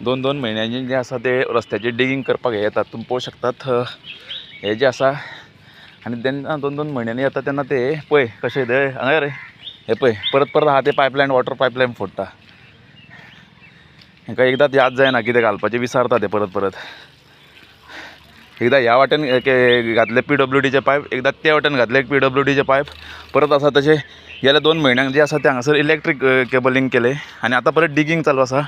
2-2 म्हयन्यांनी जे आसा ते रस्त्याचे डिगींग करपाक येतात. तुम्ही पळोवंक शकतात हे जे आसा आनी तेन्ना 2-2 म्हयन्यांनी येता तेन्ना ते पळय कशें ते हांगा रे हे पळय परत परत आहा ते पायपलायन वॉटर पायपलायन फोडटा. हांकां एकदांच याद जायना कितें घालपाचें विसारता ते परत परत. एकदां ह्या वाटेन घातले PWDचे पायप, एकदां त्या वाटेन घातले PWDचे पायप, परत आसा तशें गेल्या 2 म्हयन्यांक जे आसा ते हांगासर इलेक्ट्रीक केबलिंग केले आनी आतां परत डिगींग चालू आसा.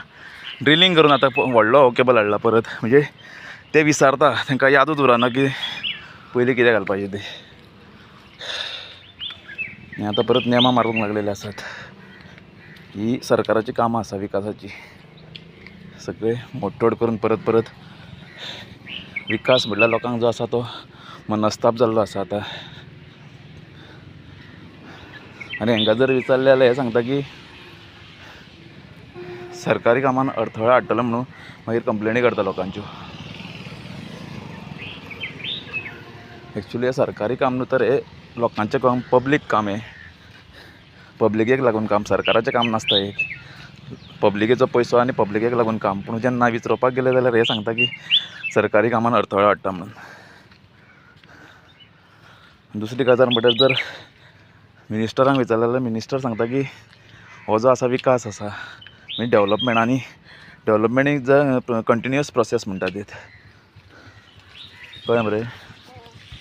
ड्रिलींग करून आतां व्हडलो हो केबल हाडला परत. म्हणजे ते विसारता, तांकां यादूच उरना की पयलीं कितें घालपाचें तें. आनी आतां परत नेमां मारूंक लागलेले आसात. ही सरकाराची कामां आसा विकासाची. सगळे मोडतोड करून परत परत विकास म्हटल्यार लोकांक जो आसा तो मनस्ताप जाल्लो आसा आतां. आनी हांकां जर विचारलें जाल्यार हे सांगता की सरकारी कामान अडथळो हाडटलो म्हणून मागीर कंप्लेनी करता लोकांच्यो. एक्चुली हे सरकारी काम न्हू तर हे लोकांचें काम, पब्लीक काम. हे पब्लिकेक लागून काम, सरकाराचें काम नासता एक. पब्लिकेचो पयसो आनी पब्लिकेक लागून काम. पूण जेन्ना विचारपाक गेले जाल्यार हे सांगता की सरकारी कामान अडथळो हाडटा म्हणून. दुसरी गजाल म्हणल्यार जर मिनिस्टरांक विचारलें जाल्यार मिनिस्टर सांगता की हो जो आसा विकास आसा म्हणजे डेवलॉपमेंट, आनी development is a continuous process म्हणटा ते. कळ्ळें मरे.